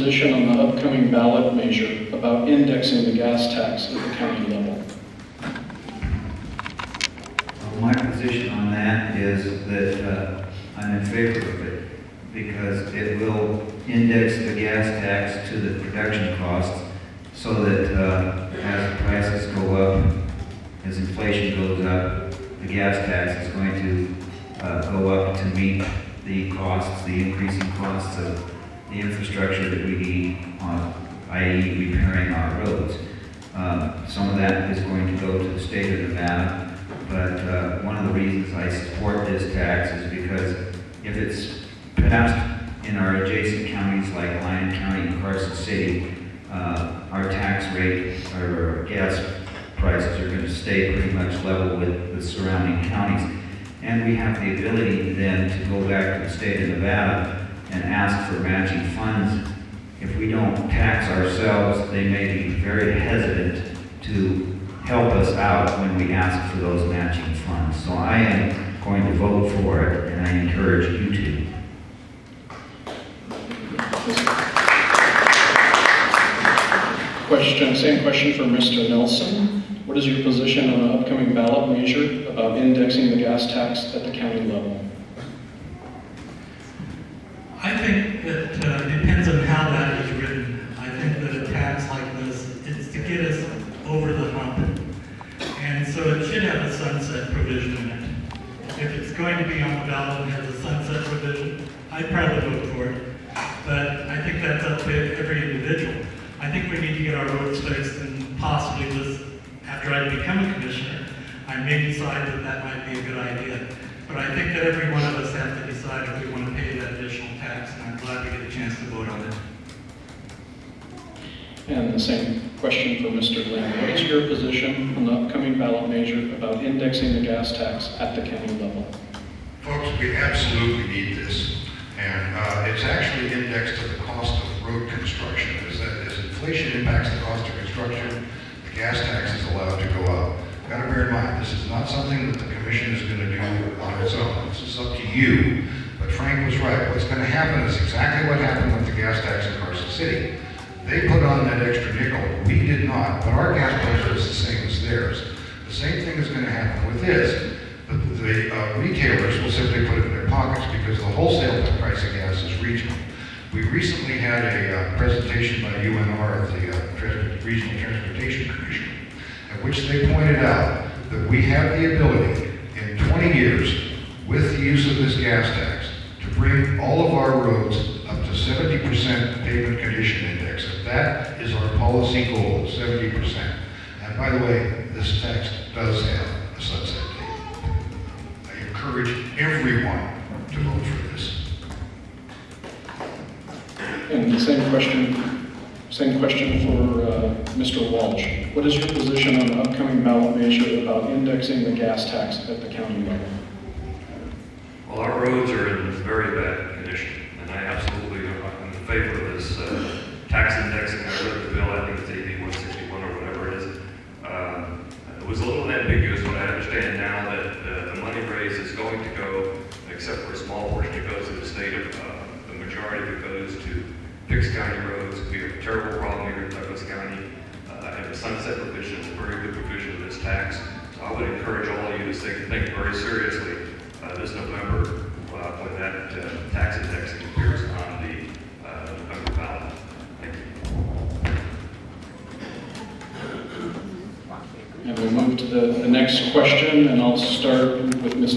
position on the upcoming ballot measure about indexing the gas tax at the county level? My position on that is that I'm in favor of it because it will index the gas tax to the production costs so that as prices go up, as inflation goes up, the gas tax is going to go up to meet the costs, the increasing costs of the infrastructure that we need, i.e. repairing our roads. Some of that is going to go to the state of Nevada. But one of the reasons I support this tax is because if it's passed in our adjacent counties like Lyon County and Carson City, our tax rate, our gas prices are going to stay pretty much level with the surrounding counties. And we have the ability then to go back to the state of Nevada and ask for matching funds. If we don't tax ourselves, they may be very hesitant to help us out when we ask for those matching funds. So I am going to vote for it, and I encourage you to. Same question for Mr. Nelson. What is your position on the upcoming ballot measure about indexing the gas tax at the county level? I think that it depends on how that is written. I think that a tax like this is to get us over the hump. And so it should have a sunset provision in it. If it's going to be on the ballot and has a sunset provision, I'd probably vote for it. But I think that's up to every individual. I think we need to get our roads fixed, and possibly this, after I become a commissioner, I may decide that that might be a good idea. But I think that every one of us has to decide if we want to pay that additional tax, and I'm glad we get a chance to vote on it. And the same question for Mr. Lamb. What is your position on the upcoming ballot measure about indexing the gas tax at the county level? Folks, we absolutely need this. And it's actually indexed to the cost of road construction. As inflation impacts the cost of construction, the gas tax is allowed to go up. Got to bear in mind, this is not something that the commission is going to do on its own. This is up to you. But Frank was right. What's going to happen is exactly what happened with the gas tax in Carson City. They put on that extra nickel. We did not, but our gas price was the same as theirs. The same thing is going to happen with this. The retailers will simply put it in their pockets because the wholesale price of gas is regional. We recently had a presentation by UNR at the Regional Transportation Commission, at which they pointed out that we have the ability in 20 years, with the use of this gas tax, to bring all of our roads up to 70% pavement condition index. And that is our policy goal, 70%. And by the way, this tax does have a sunset date. I encourage everyone to vote for this. And the same question for Mr. Walsh. What is your position on the upcoming ballot measure about indexing the gas tax at the county level? Well, our roads are in very bad condition, and I absolutely am in favor of this tax indexing. I read the bill, I think it's AB 161 or whatever it is. It was a little ambiguous, but I understand now that the money raised is going to go, except for a small portion, it goes to the state of, the majority of it goes to Picks County roads. We have a terrible problem here in Douglas County, and the sunset provision is a very good provision of this tax. So I would encourage all of you to think very seriously this November when that tax indexing appears on the November ballot. Thank you. And we'll move to the next question, and I'll start with Ms.